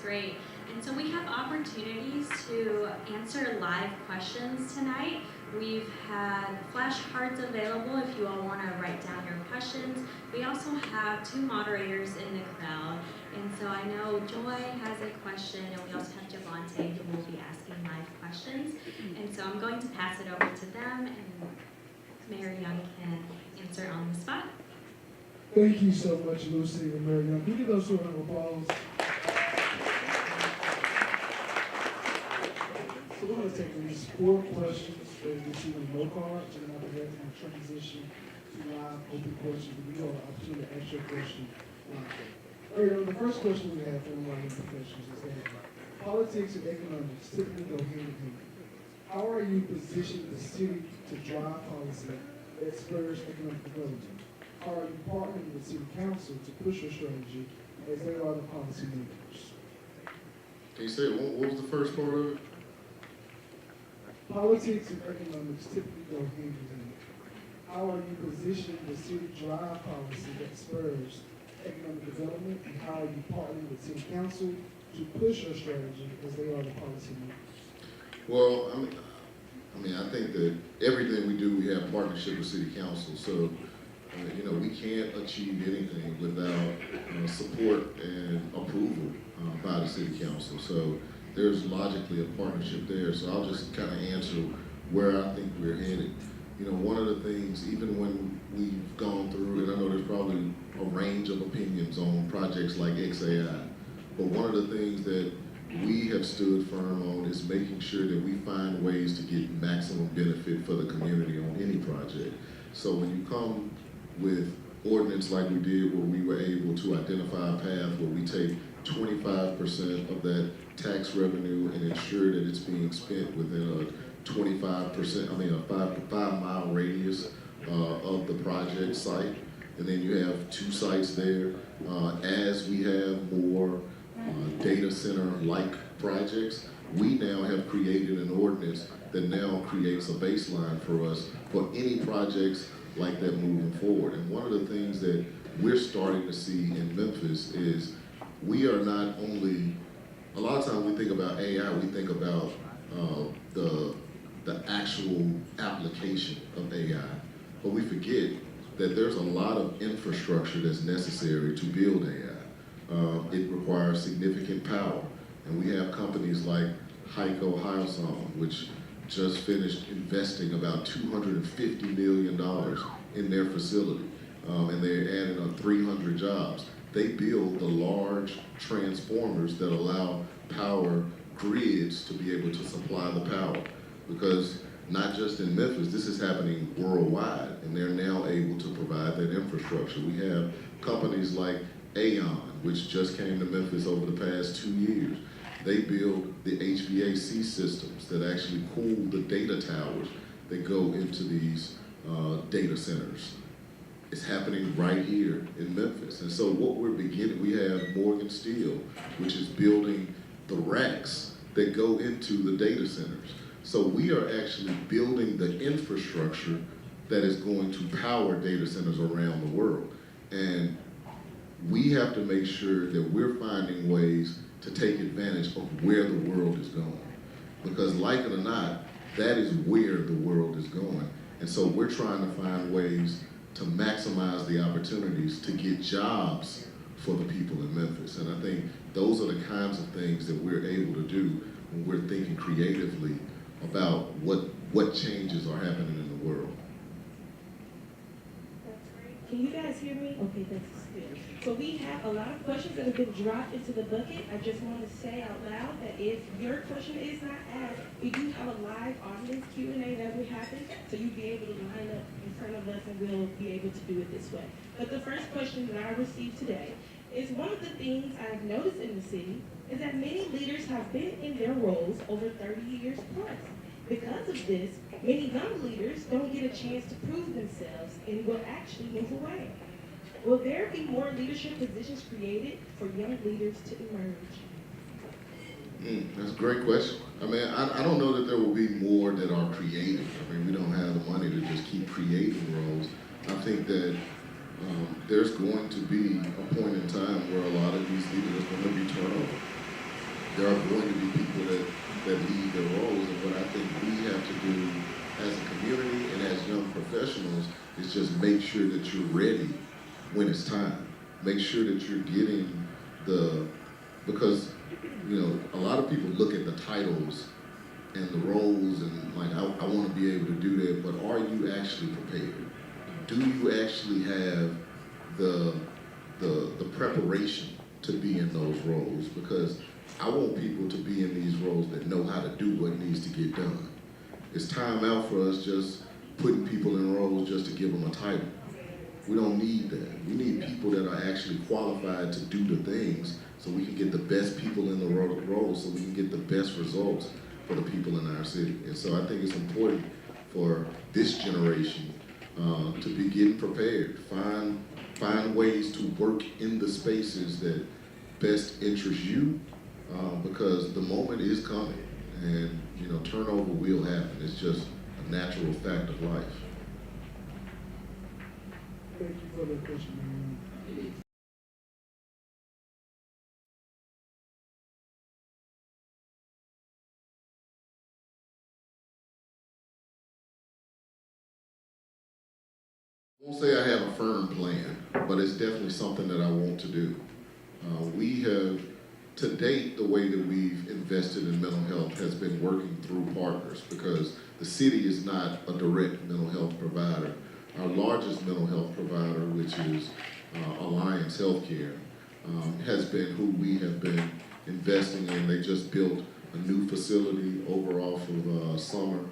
great. And so we have opportunities to answer live questions tonight. We've had flashcards available if you all want to write down your questions. We also have 2 moderators in the crowd. And so I know Joy has a question, and we also have Javante who will be asking live questions. And so I'm going to pass it over to them, and Mayor Young can answer on the spot. Thank you so much, Lucy and Mary Young. Can you give those 2 a round of applause? So we're going to take these 4 questions that you see on no cards, and after that, we're going to transition to live open questions. We all have an opportunity to ask your question. The first question we have from one of the professionals is that politics and economics typically go hand in hand. How are you positioning the city to drive policy that spurs economic development? How are you partnering with City Council to push your strategy as they are the policy makers? Can you say what was the first part of it? Politics and economics typically go hand in hand. How are you positioning the city to drive policy that spurs economic development, and how are you partnering with City Council to push your strategy as they are the policy makers? Well, I think that everything we do, we have partnership with City Council. So, we can't achieve anything without support and approval by the City Council. So there's logically a partnership there. So I'll just kind of answer where I think we're headed. One of the things, even when we've gone through, and I know there's probably a range of opinions on projects like XAI, but one of the things that we have stood firm on is making sure that we find ways to get maximum benefit for the community on any project. So when you come with ordinance like we did, where we were able to identify a path where we take 25% of that tax revenue and ensure that it's being spent within a 5-mile radius of the project site. And then you have 2 sites there. As we have more data center-like projects, we now have created an ordinance that now creates a baseline for us for any projects like that moving forward. And one of the things that we're starting to see in Memphis is we are not only, a lot of times we think about AI, we think about the actual application of AI, but we forget that there's a lot of infrastructure that's necessary to build AI. It requires significant power, and we have companies like Heiko Hyosong, which just finished investing about $250 million in their facility, and they're adding on 300 jobs. They build the large transformers that allow power grids to be able to supply the power, because not just in Memphis, this is happening worldwide, and they're now able to provide that infrastructure. We have companies like Aon, which just came to Memphis over the past 2 years. They build the HVAC systems that actually cool the data towers that go into these data centers. It's happening right here in Memphis. And so what we're beginning, we have Morgan Steel, which is building the racks that go into the data centers. So we are actually building the infrastructure that is going to power data centers around the world. And we have to make sure that we're finding ways to take advantage of where the world is going. Because like it or not, that is where the world is going. And so we're trying to find ways to maximize the opportunities to get jobs for the people in Memphis. And I think those are the kinds of things that we're able to do when we're thinking creatively about what changes are happening in the world. Can you guys hear me? Okay, that's good. So we have a lot of questions that have been dropped into the bucket. I just want to say out loud that if your question is not asked, we do have a live audience Q&A that will happen, so you'll be able to line up in front of us and we'll be able to do it this way. But the first question that I received today is, one of the things I've noticed in the city is that many leaders have been in their roles over 30 years plus. Because of this, many young leaders don't get a chance to prove themselves and will actually move away. Will there be more leadership positions created for young leaders to emerge? That's a great question. I don't know that there will be more that are created. We don't have the money to just keep creating roles. I think that there's going to be a point in time where a lot of these leaders are going to be turnover. there are going to be people that leave their roles, and what I think we have to do as a community and as young professionals is just make sure that you're ready when it's time. Make sure that you're getting because, you know, a lot of people look at the titles and the roles and like, I want to be able to do that, but are you actually prepared? Do you actually have the preparation to be in those roles? Because I want people to be in these roles that know how to do what needs to get done. It's time out for us just putting people in roles just to give them a title. We don't need that. We need people that are actually qualified to do the things so we can get the best people in the role so we can get the best results for the people in our city. And so I think it's important for this generation to be getting prepared, find ways to work in the spaces that best interest you, because the moment is coming, and you know, turnover will happen. It's just a natural fact of life. Thank you for the question, Marion. I won't say I have a firm plan, but it's definitely something that I want to do. We have, to date, the way that we've invested in mental health has been working through partners, because the city is not a direct mental health provider. Our largest mental health provider, which is Alliance Healthcare, has been who we have been investing in. They just built a new facility over off of Summer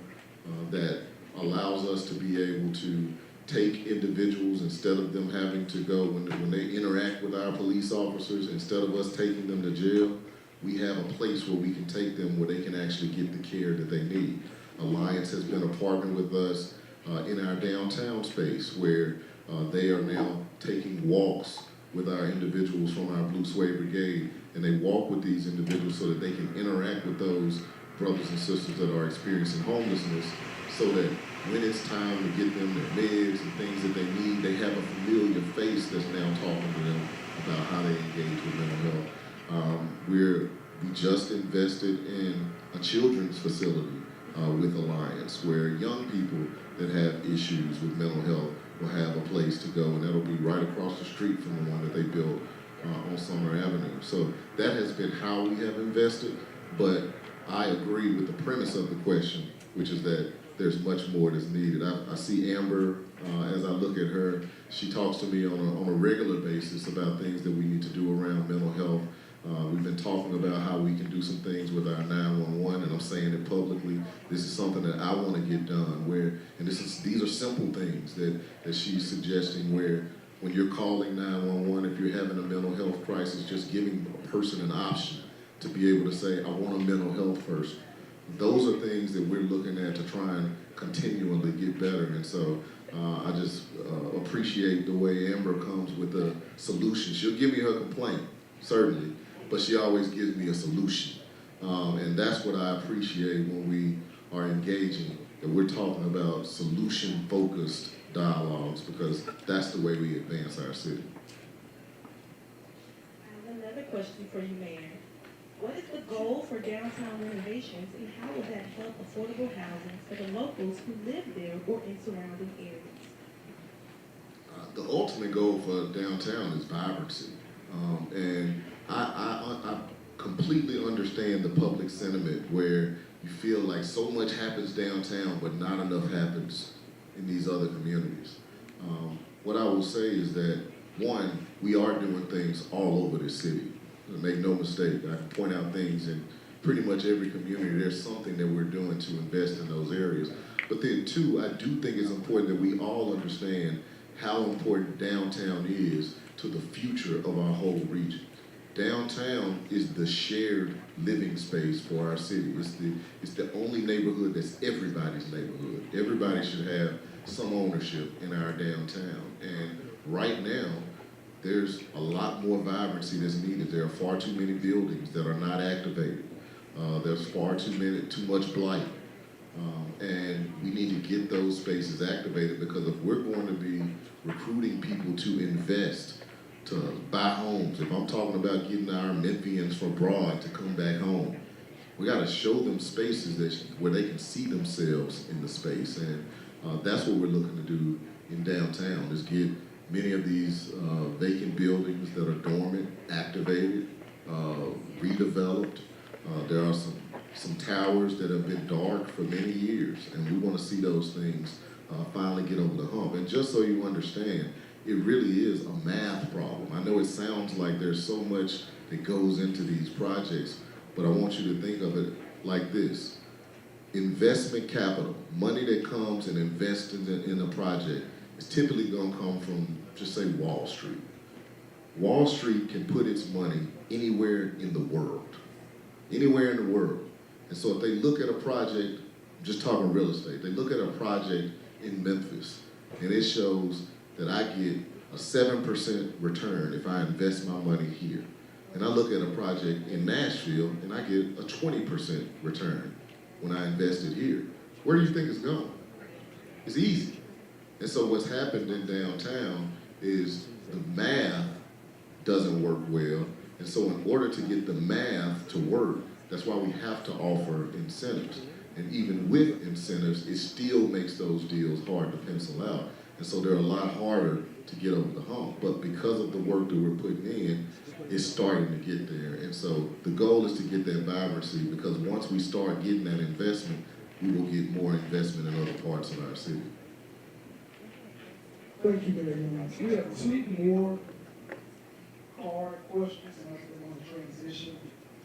that allows us to be able to take individuals, instead of them having to go, when they interact with our police officers, instead of us taking them to jail, we have a place where we can take them where they can actually get the care that they need. Alliance has been a partner with us in our downtown space, where they are now taking walks with our individuals from our Blue Suede Brigade, and they walk with these individuals so that they can interact with those brothers and sisters that are experiencing homelessness, so that when it's time to get them their meds and things that they need, they have a familiar face that's now talking to them about how they engage with mental health. We just invested in a children's facility with Alliance, where young people that have issues with mental health will have a place to go, and that'll be right across the street from the one that they built on Summer Avenue. So that has been how we have invested, but I agree with the premise of the question, which is that there's much more that's needed. I see Amber, as I look at her, she talks to me on a regular basis about things that we need to do around mental health. We've been talking about how we can do some things with our 911, and I'm saying it publicly. This is something that I want to get done, and these are simple things that she's suggesting, where when you're calling 911, if you're having a mental health crisis, just giving a person an option to be able to say, I want a mental health person. Those are things that we're looking at to try and continually get better. And so I just appreciate the way Amber comes with a solution. She'll give me her complaint, certainly, but she always gives me a solution. And that's what I appreciate when we are engaging, that we're talking about solution-focused dialogues, because that's the way we advance our city. I have another question for you, Mayor. What is the goal for downtown renovations, and how will that help affordable housing for the locals who live there or in surrounding areas? The ultimate goal for downtown is vibrancy. And I completely understand the public sentiment where you feel like so much happens downtown, but not enough happens in these other communities. What I will say is that, one, we are doing things all over the city. Make no mistake, I can point out things in pretty much every community. There's something that we're doing to invest in those areas. But then two, I do think it's important that we all understand how important downtown is to the future of our whole region. Downtown is the shared living space for our city. It's the only neighborhood that's everybody's neighborhood. Everybody should have some ownership in our downtown. And right now, there's a lot more vibrancy that's needed. There are far too many buildings that are not activated. There's far too much blight. And we need to get those spaces activated, because if we're going to be recruiting people to invest, to buy homes, if I'm talking about getting our Memphians from abroad to come back home, we got to show them spaces where they can see themselves in the space. And that's what we're looking to do in downtown, is get many of these vacant buildings that are dormant activated, redeveloped. There are some towers that have been dark for many years, and we want to see those things finally get over the hump. And just so you understand, it really is a math problem. I know it sounds like there's so much that goes into these projects, but I want you to think of it like this. Investment capital, money that comes and invests in a project, is typically going to come from, just say, Wall Street. Wall Street can put its money anywhere in the world. Anywhere in the world. And so if they look at a project, just talking real estate, they look at a project in Memphis, and it shows that I get a 7% return if I invest my money here. And I look at a project in Nashville, and I get a 20% return when I invest it here. Where do you think it's going? It's easy. And so what's happened in downtown is the math doesn't work well. And so in order to get the math to work, that's why we have to offer incentives. And even with incentives, it still makes those deals hard to pencil out. And so they're a lot harder to get over the hump. But because of the work that we're putting in, it's starting to get there. And so the goal is to get that vibrancy, because once we start getting that investment, we will get more investment in other parts of our city. Thank you very much. We have two more hard questions, and I'm going to transition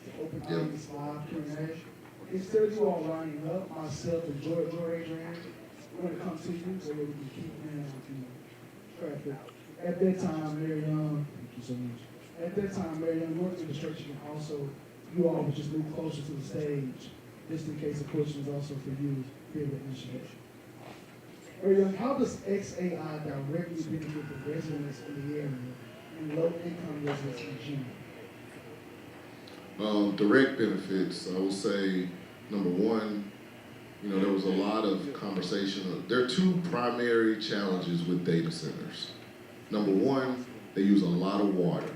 to open audience live Q&A. Instead of you all lining up, myself and George Adrian, we're going to come to you so that we can keep traffic. At that time, Mary Young, thank you so much. At that time, Mary Young, one administration can also, you all would just move closer to the stage, just in case the question is also for you here at the initiation. Mary Young, how does XAI directly benefit the residents in the area and low-income residents in general? Direct benefits, I will say, number one, there was a lot of conversation. There are two primary challenges with data centers. Number one, they use a lot of water.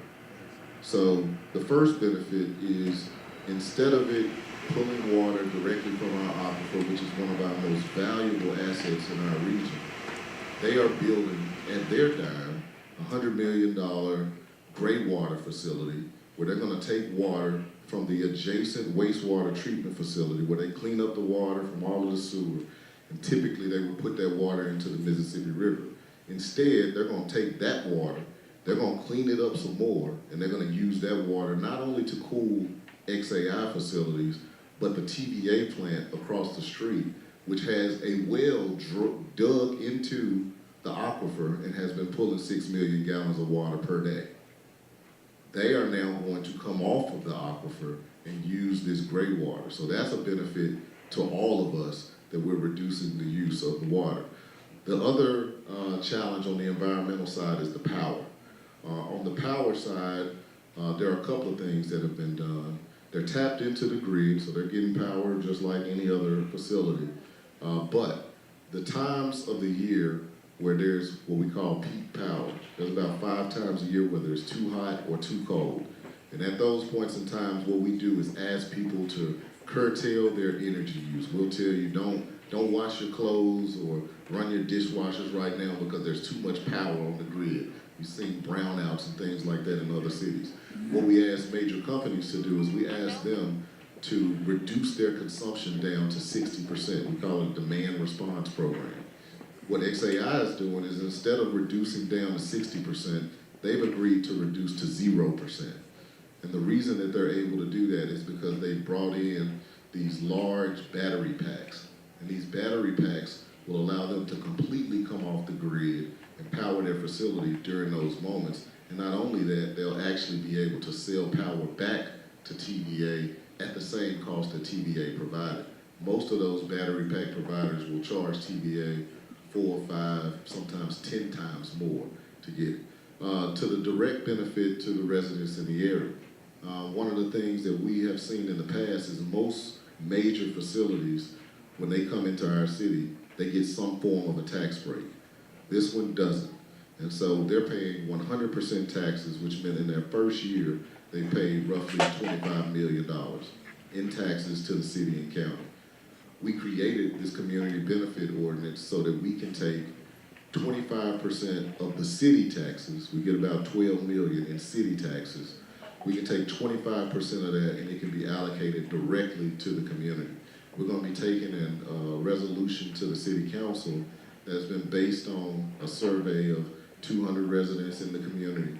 So the first benefit is, instead of it pulling water directly from our aquifer, which is one of our most valuable assets in our region, they are building, at their dime, a $100 million gray water facility where they're going to take water from the adjacent wastewater treatment facility where they clean up the water from all of the sewer, and typically they would put that water into the Mississippi River. Instead, they're going to take that water, they're going to clean it up some more, and they're going to use that water not only to cool XAI facilities, but the TVA plant across the street, which has a well dug into the aquifer and has been pulling 6 million gallons of water per day. They are now going to come off of the aquifer and use this gray water. So that's a benefit to all of us, that we're reducing the use of the water. The other challenge on the environmental side is the power. On the power side, there are a couple of things that have been done. They're tapped into the grid, so they're getting power just like any other facility. But the times of the year where there's what we call peak power, there's about 5 times a year where there's too hot or too cold. And at those points in time, what we do is ask people to curtail their energy use. We'll tell you, don't wash your clothes or run your dishwashers right now because there's too much power on the grid. We've seen brownouts and things like that in other cities. What we ask major companies to do is we ask them to reduce their consumption down to 60%. We call it a demand response program. What XAI is doing is, instead of reducing down to 60%, they've agreed to reduce to 0%. And the reason that they're able to do that is because they brought in these large battery packs. And these battery packs will allow them to completely come off the grid and power their facility during those moments. And not only that, they'll actually be able to sell power back to TVA at the same cost that TVA provided. Most of those battery pack providers will charge TVA 4, 5, sometimes 10 times more to get it. To the direct benefit to the residents in the area. One of the things that we have seen in the past is most major facilities, when they come into our city, they get some form of a tax break. This one doesn't. And so they're paying 100% taxes, which meant in their first year, they paid roughly $25 million in taxes to the city and county. We created this community benefit ordinance so that we can take 25% of the city taxes. We get about 12 million in city taxes. We can take 25% of that and it can be allocated directly to the community. We're going to be taking a resolution to the city council that's been based on a survey of 200 residents in the community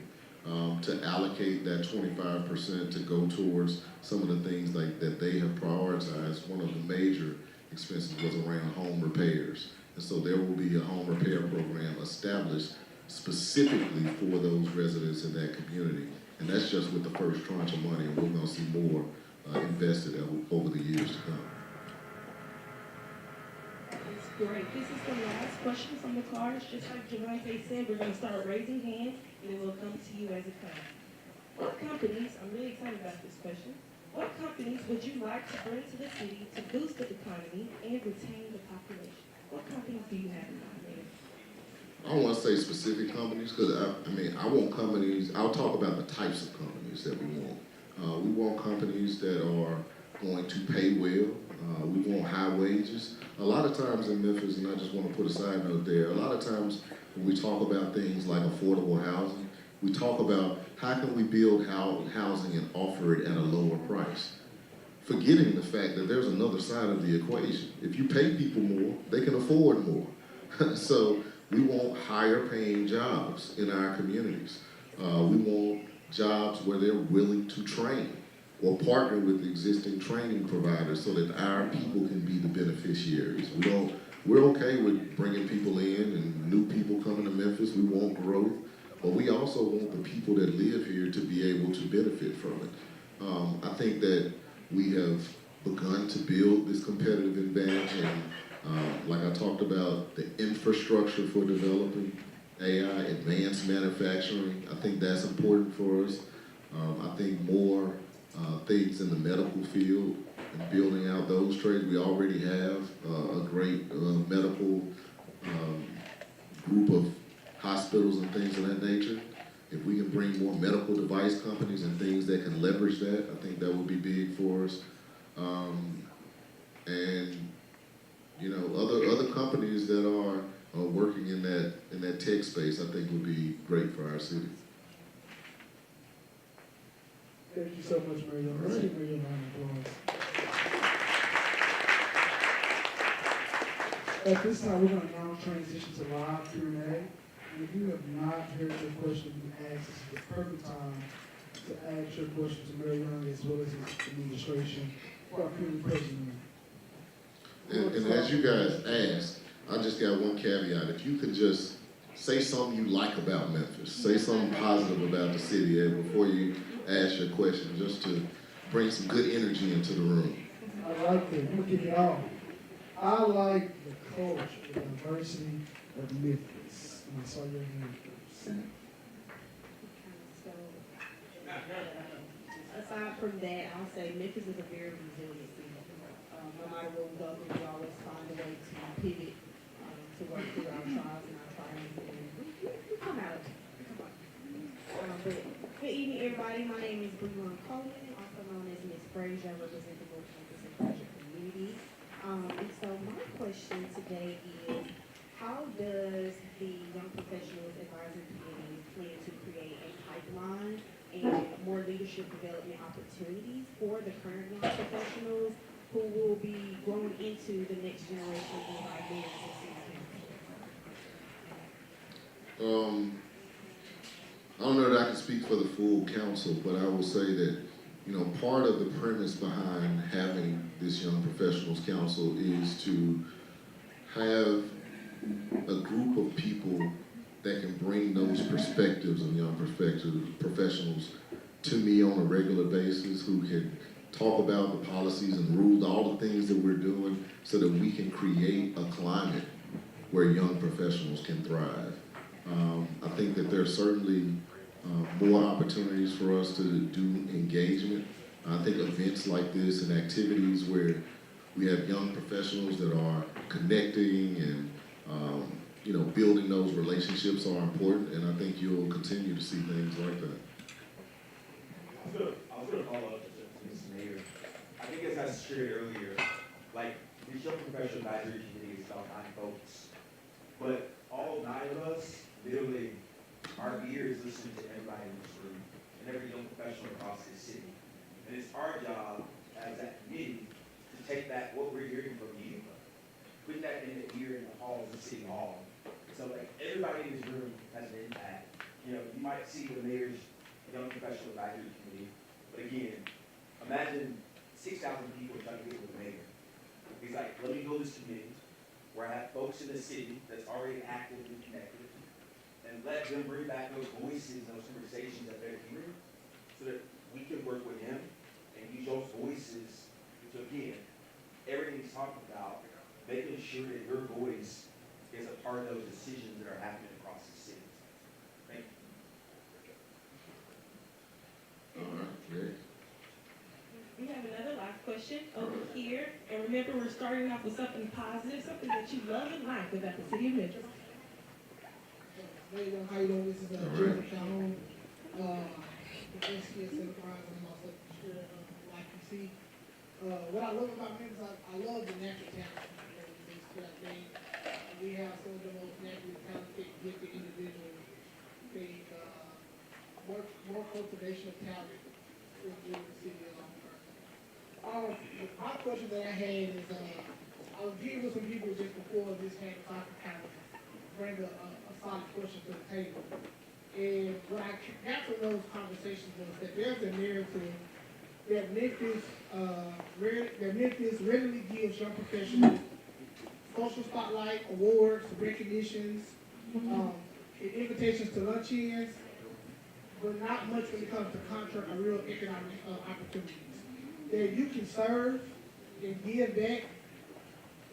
to allocate that 25% to go towards some of the things like that they have prioritized. One of the major expenses was around home repairs. And so there will be a home repair program established specifically for those residents in that community. And that's just with the first tranche of money, and we're going to see more invested over the years to come. That's great. This is the last question from the cards. Just like Javante said, we're going to start raising hands, and then we'll come to you as it comes. What companies, I'm really excited about this question, what companies would you like to bring to the city to boost the economy and retain the population? What companies do you have in mind, Mayor? I don't want to say specific companies because I want companies. I'll talk about the types of companies that we want. We want companies that are going to pay well. We want high wages. A lot of times in Memphis, and I just want to put a side note there, a lot of times when we talk about things like affordable housing, we talk about how can we build housing and offer it at a lower price, forgetting the fact that there's another side of the equation. If you pay people more, they can afford more. So we want higher paying jobs in our communities. We want jobs where they're willing to train or partner with existing training providers so that our people can be the beneficiaries. We're okay with bringing people in and new people coming to Memphis. We want growth, but we also want the people that live here to be able to benefit from it. I think that we have begun to build this competitive advantage, and like I talked about, the infrastructure for developing AI, advanced manufacturing, I think that's important for us. I think more things in the medical field and building out those trades. We already have a great medical group of hospitals and things of that nature. If we can bring more medical device companies and things that can leverage that, I think that would be big for us. And you know, other companies that are working in that tech space, I think would be great for our city. Thank you so much, Mario. Let's give Mario a round of applause. At this time, we're going to now transition to live Q&A. And if you have not heard your question being asked, this is the perfect time to ask your question to Mario as well as his administration for our community president. And as you guys asked, I just got one caveat. If you could just say something you like about Memphis, say something positive about the city before you ask your question, just to bring some good energy into the room. I like that. I'm going to give it all. I like the culture, the diversity of Memphis. And I saw your hand first. So, aside from that, I'll say Memphis is a very resilient city. No matter what we go through, we always find a way to pivot, to work through our trials and our triumphs, and we come out. But good evening, everybody. My name is Breon Coleman, also known as Ms. Frazier. I represent the North Campus and Frazier community. And so my question today is, how does the Young Professionals Advisory Committee plan to create a pipeline and more leadership development opportunities for the current young professionals who will be growing into the next generation of our mayors and city council? I don't know that I can speak for the full council, but I will say that, you know, part of the premise behind having this Young Professionals Council is to have a group of people that can bring those perspectives of young professionals to me on a regular basis, who can talk about the policies and rules, all the things that we're doing, so that we can create a climate where young professionals can thrive. I think that there's certainly more opportunities for us to do engagement. I think events like this and activities where we have young professionals that are connecting and building those relationships are important, and I think you'll continue to see things like that. I was gonna follow up to Mr. Mayor. I think as I shared earlier, like, this young professional advisory committee is about 9 folks. But all 9 of us, literally, our ears listen to everybody in this room and every young professional across this city. And it's our job as that committee to take that, what we're hearing from you, put that in the ear in the halls of City Hall. So like, everybody in this room has an impact. You might see the mayor's young professional advisory committee, but again, imagine 6,000 people trying to get with the mayor. He's like, let me build this committee where I have folks in the city that's already actively connected, and let them bring back those voices, those conversations that they're hearing, so that we can work with him and use those voices to, again, everything he's talking about, making sure that your voice is a part of those decisions that are happening across the city. Thank you. All right, great. We have another live question over here. And remember, we're starting off with something positive, something that you love and like about the city of Memphis. Hey, how you doing? This is Jeremy Calhoun. The SPS Enterprise, and I'm also the chair of YPC. What I love about Memphis, I love the natural talent. We have some of the most naturally talented, gifted individuals. They more cultivation of talent in the city of long term. My question that I had is, I was dealing with some people just before this came about to kind of bring a solid question to the table. And what I got from those conversations was that there's a narrative that Memphis readily gives young professionals social spotlight, awards, recognitions, invitations to luncheons, but not much when it comes to contract or real economic opportunities. That you can serve and give back,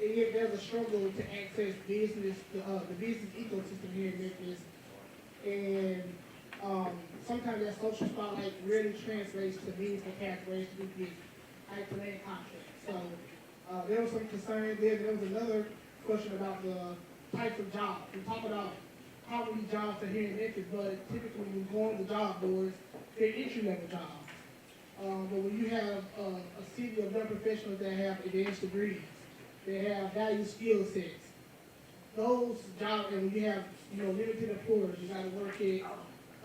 and yet there's a struggle to access business, the business ecosystem here in Memphis. And sometimes that social spotlight really translates to meaningful pathways to get land contracts. So there was some concern there. There was another question about the types of jobs. We talk about how many jobs are here in Memphis, but typically when you go on the job boards, they're entry-level jobs. But when you have a city of young professionals that have advanced degrees, they have valued skill sets, those jobs, and when you have limited employers, you got to work at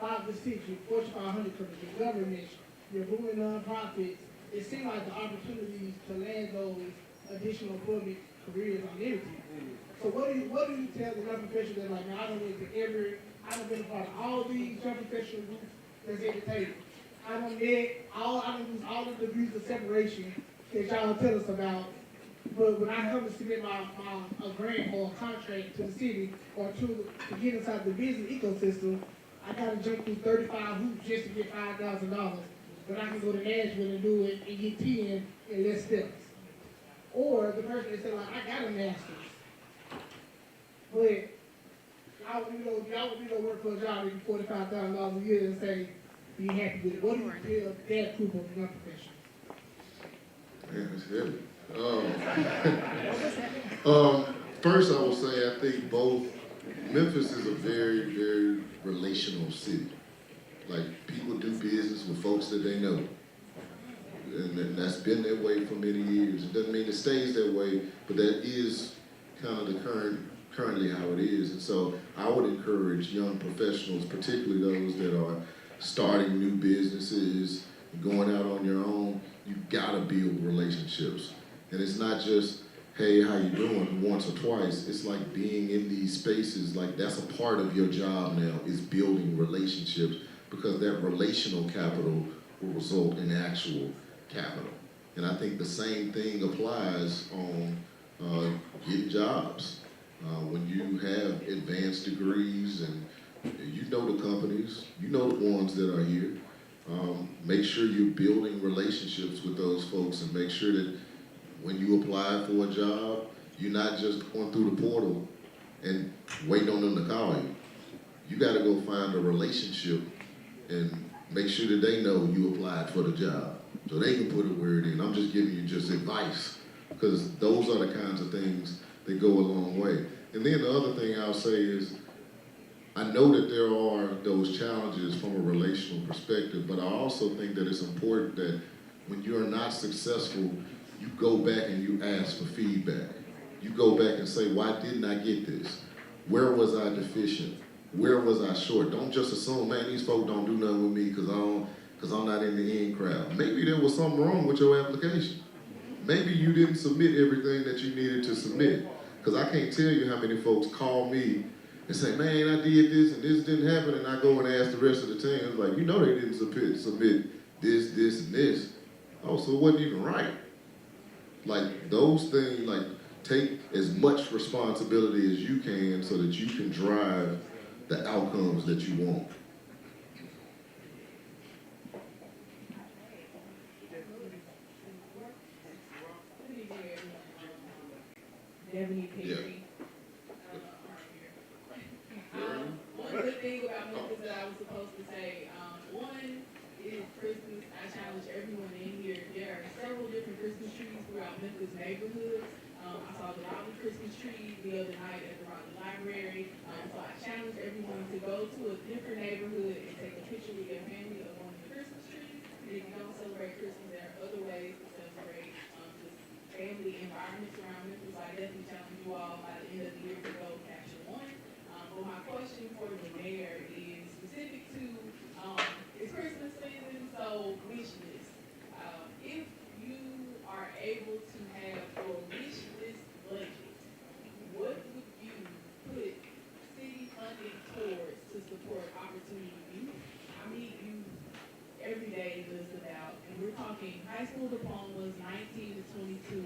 5 to 6, your Fortune 500 companies, your government, your booming nonprofits. It seems like the opportunities to land those additional employment careers are limited. So what do you tell the young professionals that like, man, I don't been a part of all these young professional groups that's at the table. I don't lose all the degrees of separation that y'all tell us about. But when I come to submit a grant or a contract to the city or to get inside the business ecosystem, I gotta jump through 35 hoops just to get $5,000. But I can go to Nashville and do it and get 10 in less steps. Or the person that said, like, I got a master's, but y'all would go work for a job making $45,000 a year and say, be happy with it. What do you tell that group of young professionals? Man, it's heavy. First, I will say I think Memphis is a very, very relational city. Like, people do business with folks that they know. And that's been that way for many years. It doesn't mean it stays that way, but that is kind of currently how it is. And so I would encourage young professionals, particularly those that are starting new businesses, going out on your own, you've got to build relationships. And it's not just, hey, how you doing, once or twice. It's like being in these spaces, like that's a part of your job now, is building relationships, because that relational capital will result in actual capital. And I think the same thing applies on getting jobs. When you have advanced degrees and you know the companies, you know the ones that are here, make sure you're building relationships with those folks, and make sure that when you apply for a job, you're not just going through the portal and waiting on them to call you. You got to go find a relationship and make sure that they know you applied for the job, so they can put a word in. I'm just giving you just advice, because those are the kinds of things that go a long way. And then the other thing I'll say is, I know that there are those challenges from a relational perspective, but I also think that it's important that when you're not successful, you go back and you ask for feedback. You go back and say, why didn't I get this? Where was I deficient? Where was I short? Don't just assume, man, these folks don't do nothing with me because I'm not in the in crowd. Maybe there was something wrong with your application. Maybe you didn't submit everything that you needed to submit. Because I can't tell you how many folks call me and say, man, I did this and this didn't happen, and I go and ask the rest of the team, it's like, you know they didn't submit this, and this. Oh, so it wasn't even right. Like, those things, like, take as much responsibility as you can so that you can drive the outcomes that you want. Debbie Perry. One good thing about Memphis that I was supposed to say, one is Christmas. I challenge everyone in here. There are several different Christmas trees throughout Memphis neighborhoods. I saw the Raleigh Christmas tree the other night at the Raleigh Library. So I challenge everyone to go to a different neighborhood and take a picture with your family of one of the Christmas trees. And if you don't celebrate Christmas, there are other ways to celebrate just family environments around Memphis. So I definitely challenge you all by the end of the year to go capture one. But my question for the mayor is specific to, it's Christmas season, so wish list. If you are able to have your wish list budget, what would you put city funding towards to support opportunity youth? I meet youth every day just about, and we're talking high school diplomas, 19 to 22,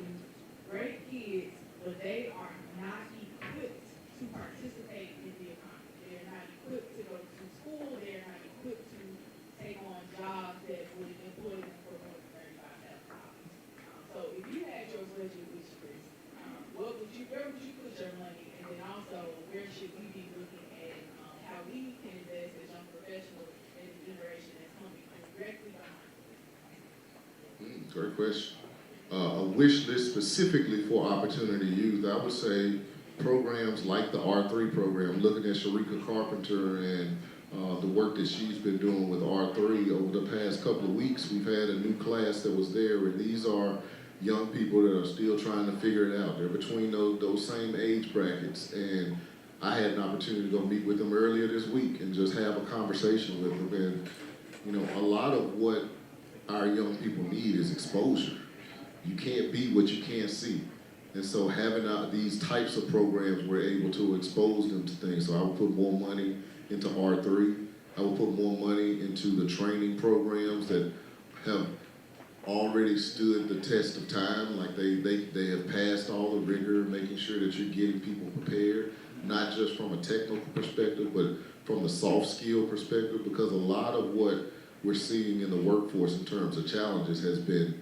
great kids, but they are not equipped to participate in the economy. They're not equipped to go to school. They're not equipped to take on jobs that would employ them for more than $35,000. So if you had your budget wish list, where would you put your money? And then also, where should we be looking at how we can invest as young professionals in the generation that's coming directly behind? Great question. A wish list specifically for opportunity youth, I would say programs like the R3 program, looking at Sharika Carpenter and the work that she's been doing with R3 over the past couple of weeks. We've had a new class that was there, and these are young people that are still trying to figure it out. They're between those same age brackets, and I had an opportunity to go meet with them earlier this week and just have a conversation with them. And you know, a lot of what our young people need is exposure. You can't be what you can't see. And so having these types of programs, we're able to expose them to things. So I would put more money into R3. I would put more money into the training programs that have already stood the test of time. Like they have passed all the rigor, making sure that you're getting people prepared, not just from a technical perspective, but from the soft skill perspective, because a lot of what we're seeing in the workforce in terms of challenges has been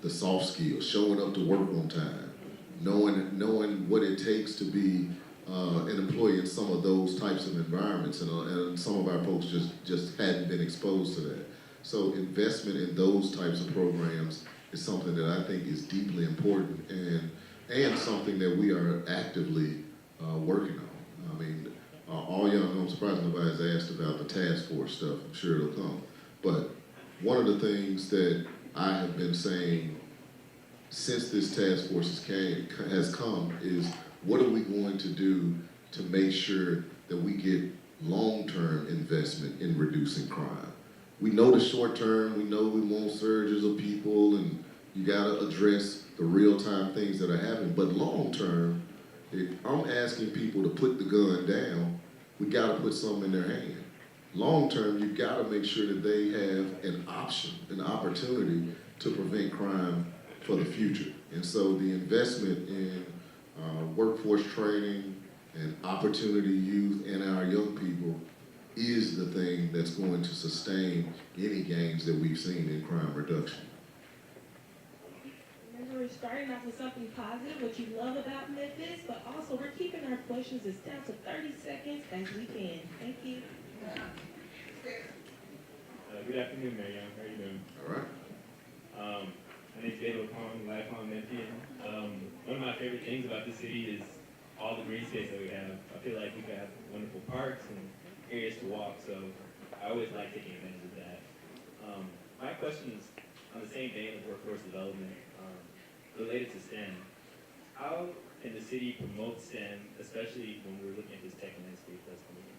the soft skills, showing up to work on time, knowing what it takes to be an employee in some of those types of environments, and some of our folks just hadn't been exposed to that. So investment in those types of programs is something that I think is deeply important and something that we are actively working on. I mean, all y'all know, I'm surprised nobody's asked about the task force stuff. I'm sure it'll come. But one of the things that I have been saying since this task force has come is, what are we going to do to make sure that we get long-term investment in reducing crime? We know the short term, we know we want surges of people, and you gotta address the real-time things that are happening, but long-term, if I'm asking people to put the gun down, we gotta put something in their hand. Long-term, you've gotta make sure that they have an option, an opportunity to prevent crime for the future. And so the investment in workforce training and opportunity youth and our young people is the thing that's going to sustain any gains that we've seen in crime reduction. Remember, we're starting off with something positive, what you love about Memphis, but also we're keeping our questions as down to 30 seconds as we can. Thank you. Good afternoon, Mayor Young. How are you doing? All right. My name's David Kong, lifelong Memphian. One of my favorite things about the city is all the green space that we have. I feel like we could have wonderful parks and areas to walk, so I always like taking advantage of that. My question is on the same vein of workforce development, related to STEM. How can the city promote STEM, especially when we're looking at this tech landscape that's coming in?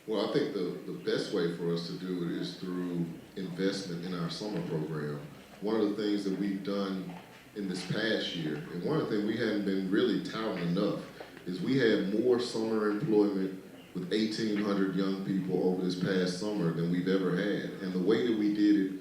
Well, I think the best way for us to do it is through investment in our summer program. One of the things that we've done in this past year, and one of the things we hadn't been really touting enough, is we had more summer employment with 1,800 young people over this past summer than we've ever had. And the way that we did it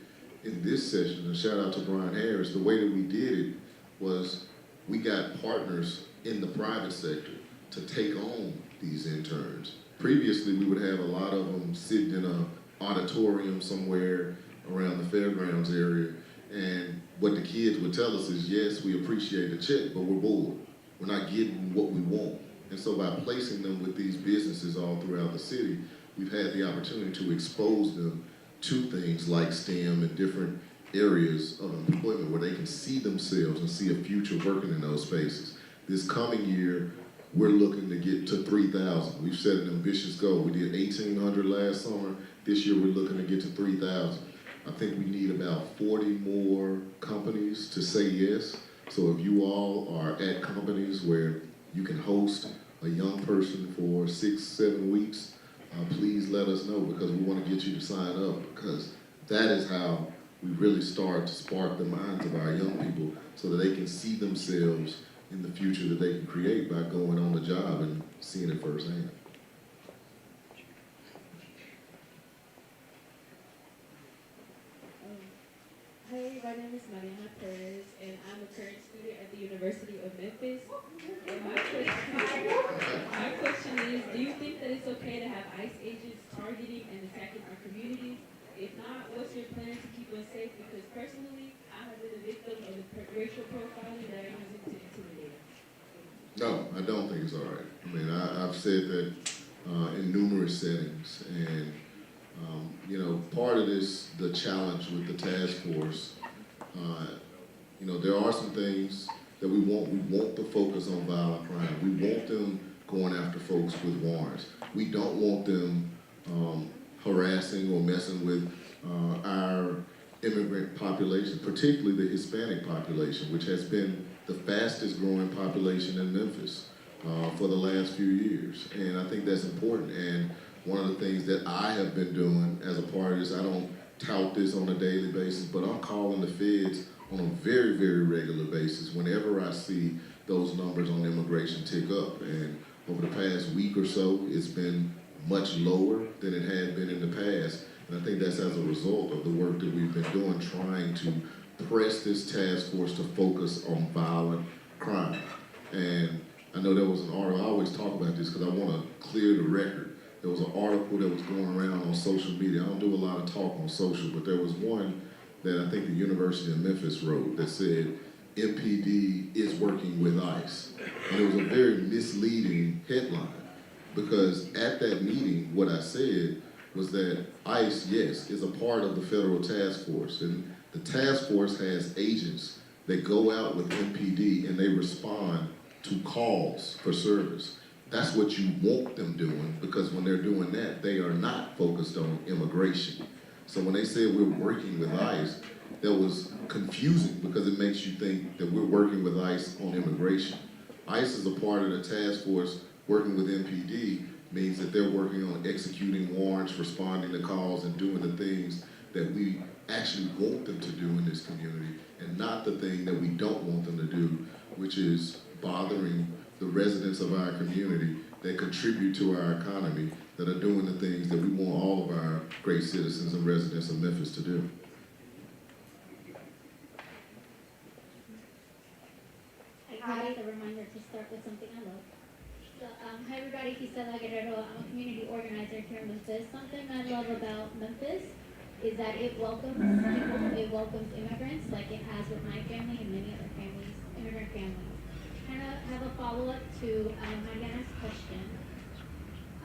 in this session, and shout out to Brian Harris, the way that we did it was we got partners in the private sector to take on these interns. Previously, we would have a lot of them sitting in an auditorium somewhere around the fairgrounds area, and what the kids would tell us is, yes, we appreciate the check, but we're bored. We're not getting what we want. And so by placing them with these businesses all throughout the city, we've had the opportunity to expose them to things like STEM and different areas of employment where they can see themselves and see a future working in those spaces. This coming year, we're looking to get to 3,000. We've set an ambitious goal. We did 1,800 last summer. This year, we're looking to get to 3,000. I think we need about 40 more companies to say yes. So if you all are at companies where you can host a young person for 6-7 weeks, please let us know, because we want to get you to sign up, because that is how we really start to spark the minds of our young people so that they can see themselves in the future that they can create by going on the job and seeing it firsthand. Hi, my name is Mariana Perez, and I'm a current student at the University of Memphis. And my question is, do you think that it's okay to have ICE agents targeting and attacking our communities? If not, what's your plan to keep us safe? Because personally, I have been a victim of the racial profiling that are using to intimidate us. No, I don't think it's all right. I mean, I've said that in numerous settings, and you know, part of this, the challenge with the task force, you know, there are some things that we want. We want to focus on violent crime. We want them going after folks with warrants. We don't want them harassing or messing with our immigrant population, particularly the Hispanic population, which has been the fastest growing population in Memphis for the last few years. And I think that's important. And one of the things that I have been doing as a part of this, I don't tout this on a daily basis, but I'm calling the feds on a very, very regular basis whenever I see those numbers on immigration tick up. And over the past week or so, it's been much lower than it had been in the past. And I think that's as a result of the work that we've been doing, trying to press this task force to focus on violent crime. And I know there was an article, I always talk about this because I want to clear the record. There was an article that was going around on social media. I don't do a lot of talk on social, but there was one that I think the University of Memphis wrote that said, MPD is working with ICE. And it was a very misleading headline, because at that meeting, what I said was that ICE, yes, is a part of the federal task force. And the task force has agents that go out with MPD and they respond to calls for service. That's what you want them doing, because when they're doing that, they are not focused on immigration. So when they said we're working with ICE, that was confusing, because it makes you think that we're working with ICE on immigration. ICE is a part of the task force. Working with MPD means that they're working on executing warrants, responding to calls, and doing the things that we actually want them to do in this community, and not the thing that we don't want them to do, which is bothering the residents of our community that contribute to our economy, that are doing the things that we want all of our great citizens and residents of Memphis to do. I got a reminder to start with something I love. So, hi everybody, Gisela Guerrero. I'm a community organizer here in Memphis. Something I love about Memphis is that it welcomes people, it welcomes immigrants, like it has with my family and many other families, immigrant families. Kind of have a follow-up to Mariana's question.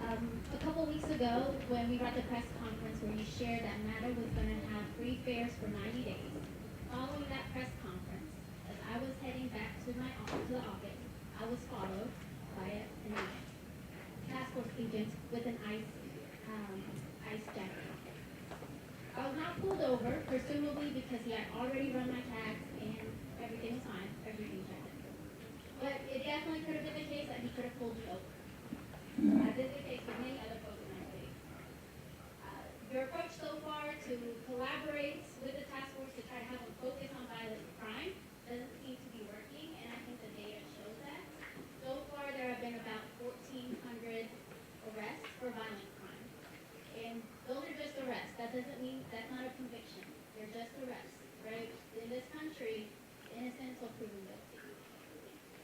A couple weeks ago, when we were at the press conference where you shared that MATA was going to have free fares for 90 days, following that press conference, as I was heading back to the office, I was followed by an task force agent with an ice jacket. I was not pulled over, presumably because he had already run my tags and everything was fine, everything checked in. But it definitely could have been the case that he could have pulled me over. As is the case with many other folks in my city. Your approach so far to collaborate with the task force to try to have them focus on violent crime doesn't seem to be working, and I think the data shows that. So far, there have been about 1,400 arrests for violent crime. And those are just arrests. That doesn't mean, that's not a conviction. They're just arrests, right? In this country, innocent until proven guilty.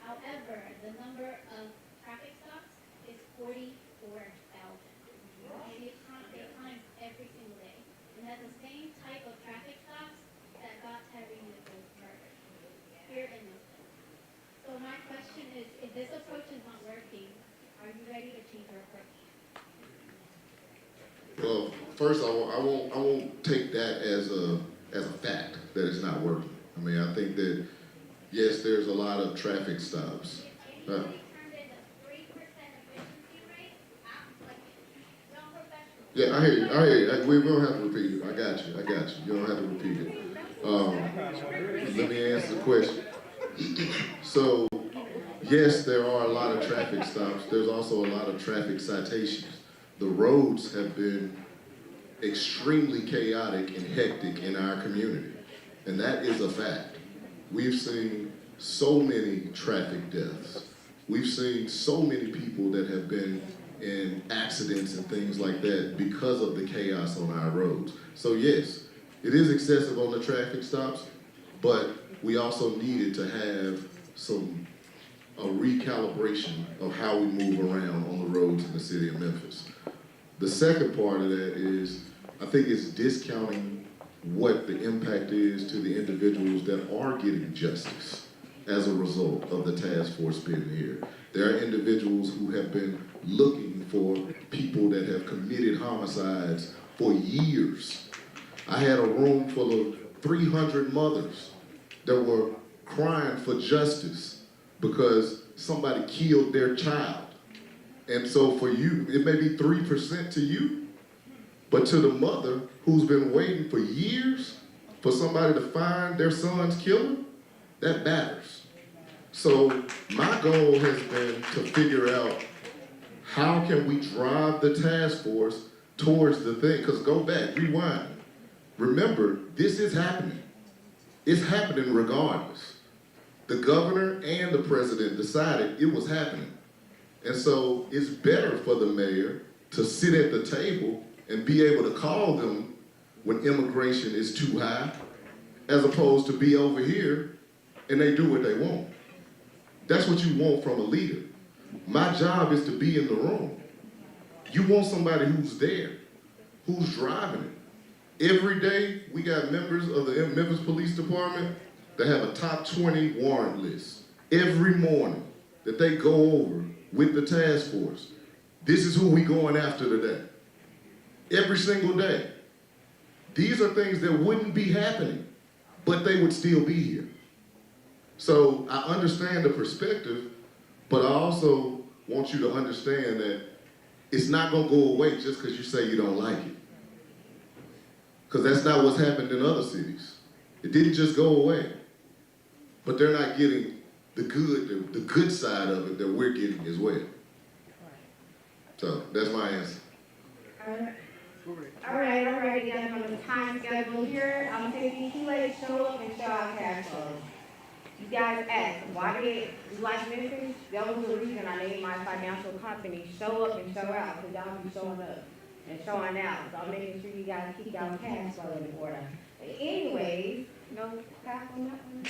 However, the number of traffic stops is 44,000. And it climbs every single day. And that's the same type of traffic stops that got Terry Nichols murdered here in Memphis. So my question is, if this approach is not working, are you ready to change your approach? Well, first, I won't take that as a fact that it's not working. I mean, I think that yes, there's a lot of traffic stops. If anybody turned in a 3% efficiency rate, I'm like, young professional. Yeah, I hear you. We don't have to repeat it. I got you. You don't have to repeat it. Let me answer the question. So, yes, there are a lot of traffic stops. There's also a lot of traffic citations. The roads have been extremely chaotic and hectic in our community, and that is a fact. We've seen so many traffic deaths. We've seen so many people that have been in accidents and things like that because of the chaos on our roads. So yes, it is excessive on the traffic stops, but we also needed to have a recalibration of how we move around on the roads in the city of Memphis. The second part of that is, I think it's discounting what the impact is to the individuals that are getting justice as a result of the task force being here. There are individuals who have been looking for people that have committed homicides for years. I had a room full of 300 mothers that were crying for justice because somebody killed their child. And so for you, it may be 3% to you, but to the mother who's been waiting for years for somebody to find their son's killer, that matters. So my goal has been to figure out how can we drive the task force towards the thing, because go back, rewind. Remember, this is happening. It's happening regardless. The governor and the president decided it was happening. And so it's better for the mayor to sit at the table and be able to call them when immigration is too high, as opposed to be over here and they do what they want. That's what you want from a leader. My job is to be in the room. You want somebody who's there, who's driving it. Every day, we got members of the Memphis Police Department that have a top 20 warrant list. Every morning that they go over with the task force, this is who we going after today. Every single day. These are things that wouldn't be happening, but they would still be here. So I understand the perspective, but I also want you to understand that it's not gonna go away just because you say you don't like it. Because that's not what's happened in other cities. It didn't just go away, but they're not getting the good side of it that we're getting as well. So that's my answer. All right, again, on the time schedule here, I'm taking too late to show up and show out cash flow. You guys asked, why did you like Memphis? That was the reason I named my financial company Show Up and Show Out, because y'all be showing up and showing out. So I'm making sure you guys keep y'all cash flow in order. But anyways, no pass on that one?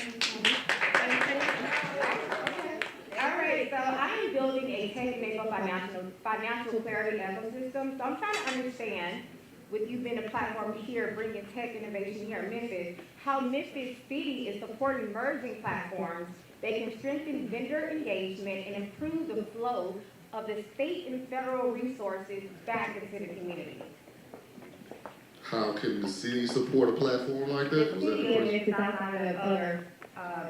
All right, so I am building a tech-enabled financial clarity ecosystem. So I'm trying to understand, with you being a platform here, bringing tech innovation here in Memphis, how Memphis City is supporting emerging platforms that can strengthen vendor engagement and improve the flow of the state and federal resources back into the community. How can the city support a platform like that? Was that the City of question? Memphis outside of other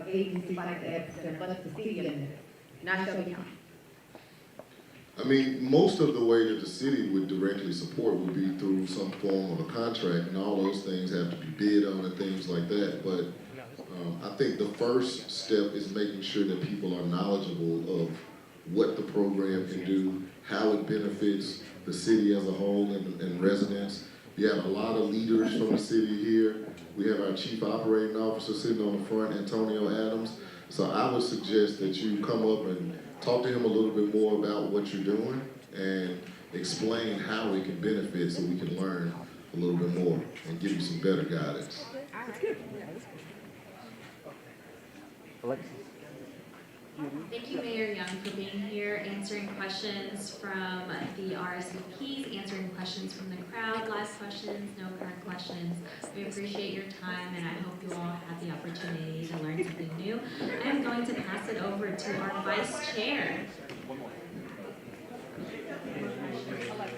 agencies like the Epicenter, but the city of Memphis. not Shelby County? I mean, most of the way that the city would directly support would be through some form of a contract, and all those things have to be bid on and things like that. But I think the first step is making sure that people are knowledgeable of what the program can do, how it benefits the city as a whole and residents. We have a lot of leaders from the city here. We have our chief operating officer sitting on the front, Antonio Adams. So I would suggest that you come up and talk to him a little bit more about what you're doing and explain how it can benefit so we can learn a little bit more and give you some better guidance. Thank you, Mayor Young, for being here, answering questions from the RSVPs, answering questions from the crowd, live questions, no current questions. We appreciate your time, and I hope you all have the opportunity to learn something new. I am going to pass it over to our vice chair.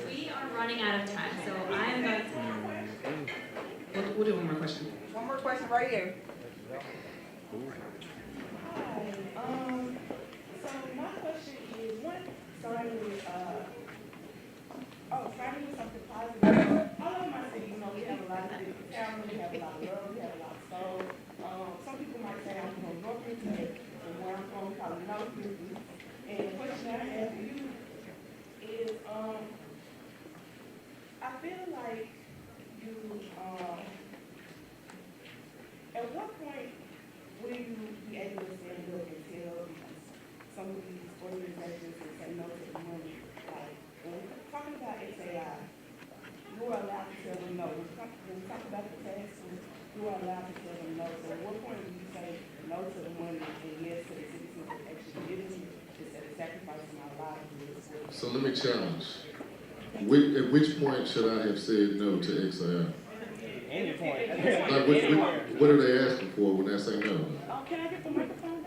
We are running out of time, so I am going to... We'll do one more question. One more question right here. So my question is, starting with something positive. All over my city, we have a lot of different cameras, we have a lot of love, we have a lot of soul. Some people might say I'm from Loflin, and where I'm from, we call it Loflin. And the question I have for you is, I feel like you, at what point will you be able to stand up and tell some of these organizations and say no to the money? Like, when we're talking about XAI, you are allowed to tell them no. When we talk about the taxes, you are allowed to tell them no. So at what point do you say no to the money and yes to the citizens that actually giving you instead of sacrificing our lives? So let me challenge. At which point should I have said no to XIR? Any point. Like, what are they asking for when I say no? Can I get the microphone?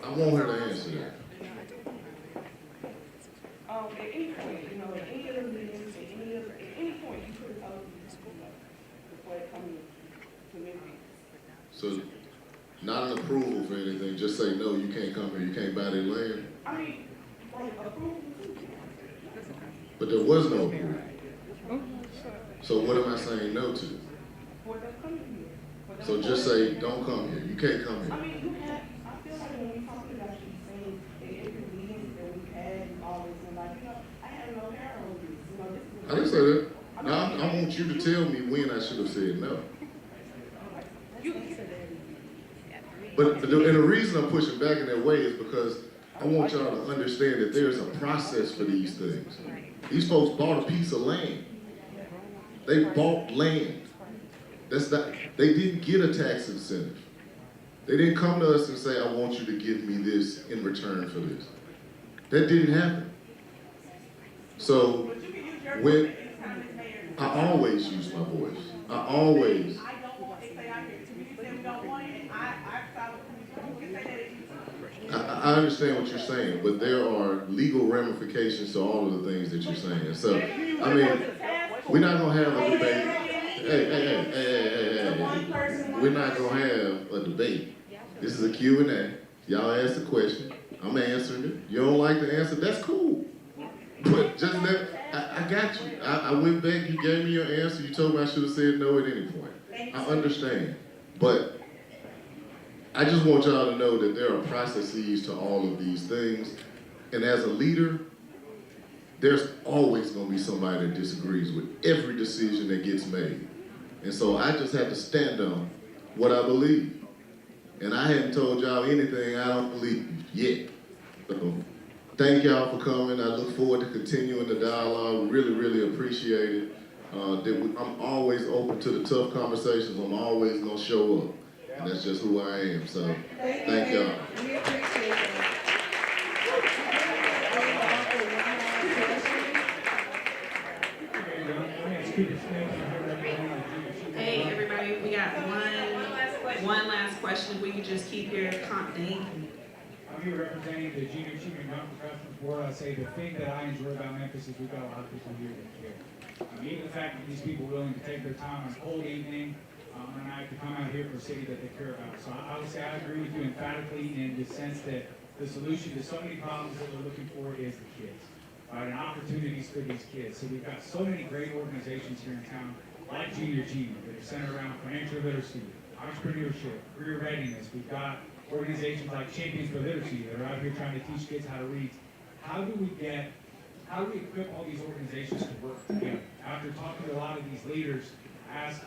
I want her to answer that. At any point, at any of the meetings, at any point, you could have told me before they come to Memphis. So, not an approval for anything, just say no, you can't come here, you can't buy their land. I mean, like approval too. But there was no approval. So what am I saying no to? For them coming here. So just say, don't come here, you can't come I here. mean, I feel like when we talk about you saying that every meeting that we've had, you always been like, I have no hair on this, this is. I didn't say that. Now, I want you to tell me when I should have said no. And the reason I'm pushing back in that way is because I want y'all to understand that there's a process for these things. These folks bought a piece of land. They bought land. They didn't get a tax incentive. They didn't come to us and say, I want you to give me this in return for this. That didn't happen. So when I always use my voice. I always. I understand what you're saying, but there are legal ramifications to all of the things that you're saying. So, I mean, we're not going to have a debate. Hey. We're not going to have a debate. This is a Q&A. Y'all ask the question. I'm answering it. You don't like the answer? That's cool. But just I got you. I went back. You gave me your answer. You told me I should have said no at any point. I understand. But I just want y'all to know that there are processes to all of these things. And as a leader, there's always going to be somebody that disagrees with every decision that gets made. And so I just have to stand on what I believe. And I haven't told y'all anything I don't believe yet. So thank y'all for coming. I look forward to continuing the dialogue. Really, really appreciate it. I'm always open to the tough conversations. I'm always going to show up. And that's just who I am. So thank y'all. We appreciate it. Hey, everybody, we got one last question. If we could just keep your name. I'm here representing the Junior Achievement Young Professionals Board. I say the thing that I enjoy about Memphis is we've got a lot of people here that care. Even the fact that these people are willing to take their time on a cold evening and I to come out here for a city that they care about. So I would say I agree with you emphatically in the sense that the solution to so many problems that we're looking for is the kids, right, and opportunities for these kids. So we've got so many great organizations here in town, like Junior Team, that are centered around financial literacy, entrepreneurship, career readiness. We've got organizations like Champions for Literacy that are out here trying to teach kids how to read. How do we equip all these organizations to work together? After talking to a lot of these leaders, has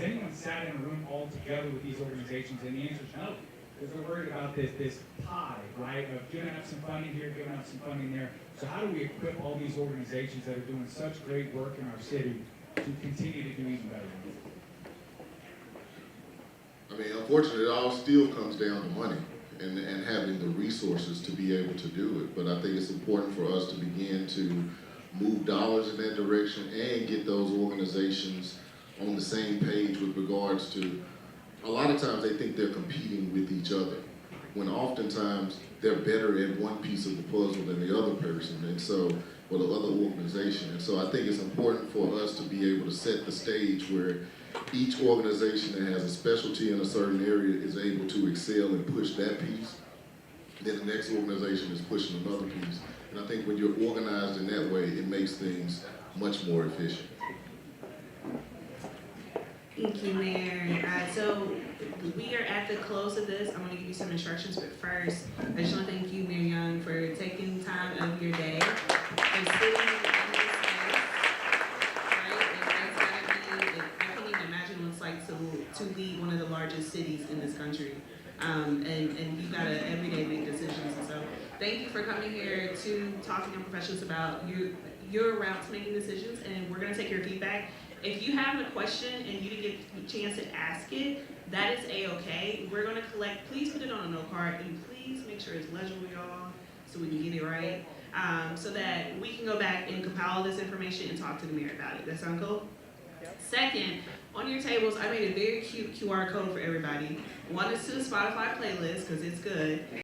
anyone sat in a room all together with these organizations? And the answer is no, because they're worried about this pie, right, of giving up some funding here, giving up some funding there. So how do we equip all these organizations that are doing such great work in our city to continue to do even better? I mean, unfortunately, it all still comes down to money and having the resources to be able to do it. But I think it's important for us to begin to move dollars in that direction and get those organizations on the same page with regards to, a lot of times they think they're competing with each other, when oftentimes they're better at one piece of the puzzle than the other person, and so, or the other organization. And so I think it's important for us to be able to set the stage where each organization that has a specialty in a certain area is able to excel and push that piece. Then the next organization is pushing another piece. And I think when you're organized in that way, it makes things much more efficient. Thank you, Mayor. So we are at the close of this. I'm going to give you some instructions, but first, I just want to thank you, Mayor Young, for taking time of your day and sitting in this space. Right? It's gotta be, I can't even imagine what it's like to lead one of the largest cities in this country. And you've got to everyday make decisions. And so thank you for coming here to talk to young professionals about your route to making decisions, and we're going to take your feedback. If you have a question and you didn't get a chance to ask it, that is A-okay. We're gonna collect, please put it on a note card, and please make sure it's legible, y'all, so we can get it right. So that we can go back and compile this information and talk to the mayor about it. That sound cool? Second, on your tables, I made a very cute QR code for everybody. One is to the Spotify playlist, because it's good.